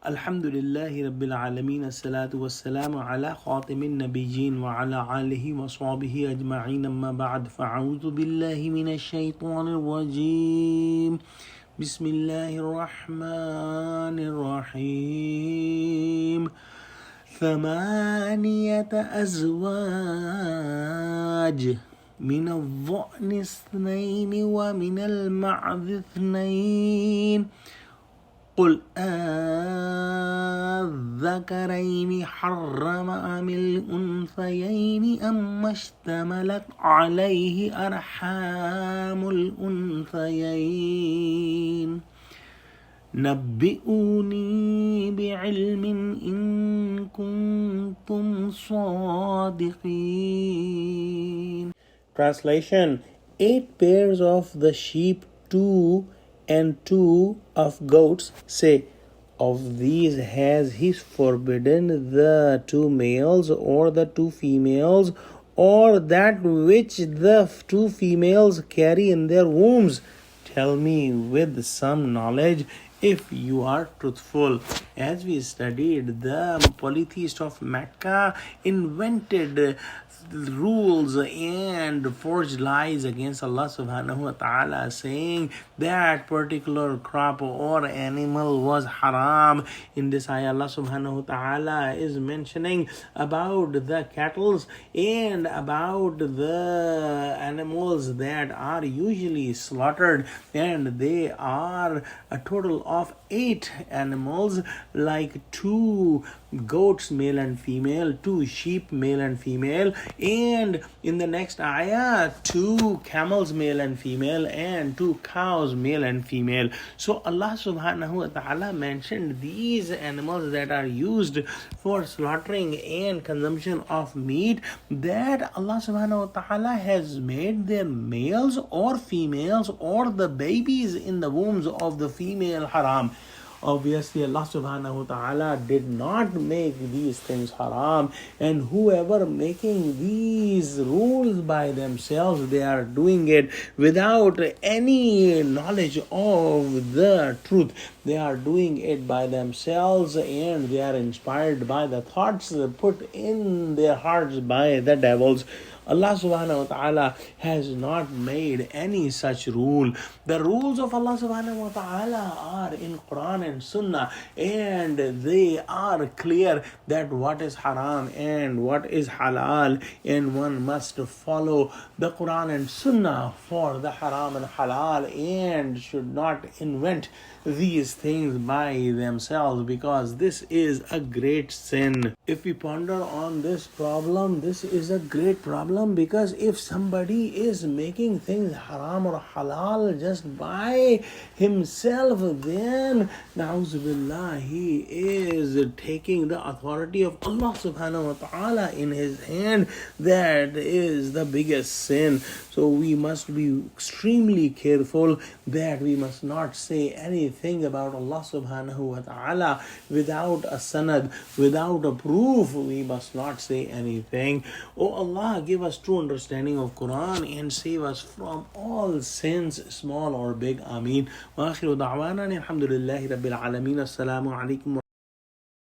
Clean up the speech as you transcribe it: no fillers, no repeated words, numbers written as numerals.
Alhamdulillahi Rabbil Alameen. As-salatu was-salamu ala khatimin nabiyyin wa ala alihi wa sahbihi ajma'in. Amma ba'd. Fa'udhu billahi minash shaitanir rajim. Bismillahir rahmanir rahim. ثمانية أزواج من الضأن اثنين ومن المعز اثنين قل أذكرين حرم أم الأنثيين أما اشتملت عليه أرحام الأنثيين نبئوني بعلم إن كنتم صادقين. Translation: 8 pairs of the sheep, 2 and 2 of goats. Say, of these has he forbidden the 2 males or the 2 females, or that which the 2 females carry in their wombs? Tell me with some knowledge if you are truthful. As we studied, the polytheist of Mecca invented rules and forged lies against Allah subhanahu wa ta'ala, saying that particular crop or animal was haram. In this ayah, Allah subhanahu wa ta'ala is mentioning about the cattle and about the animals that are usually slaughtered, and they are a total of 8 animals, like 2 goats male and female, 2 sheep male and female, and in the next ayah 2 camels male and female, and 2 cows male and female. So Allah subhanahu wa ta'ala mentioned these animals that are used for slaughtering and consumption of meat, that Allah subhanahu wa ta'ala has made their males or females or the babies in the wombs of the female haram. Obviously, Allah subhanahu wa ta'ala did not make these things haram, and whoever making these rules by themselves, they are doing it without any knowledge of the truth. They are doing it by themselves, and they are inspired by the thoughts put in their hearts by the devils. Allah subhanahu wa ta'ala has not made any such rule. The rules of Allah subhanahu wa ta'ala are in Quran and Sunnah, and they are clear that what is haram and what is halal, and one must follow the Quran and Sunnah for the haram and halal, and should not invent these things by themselves, because this is a great sin. If we ponder on this problem, this is a great problem, because if somebody is making things haram or halal just by himself, then na'uzubillah, he is taking the authority of Allah subhanahu wa ta'ala in his hand. That is the biggest sin. So we must be extremely careful that we must not say anything about Allah subhanahu wa ta'ala without a sanad, without a proof. We must not say anything. Oh Allah, give us true understanding of Quran and save us from all sins, small or big. Ameen. Wa akhiru da'wana alhamdulillahi rabbil alameen. Assalamu alaikum.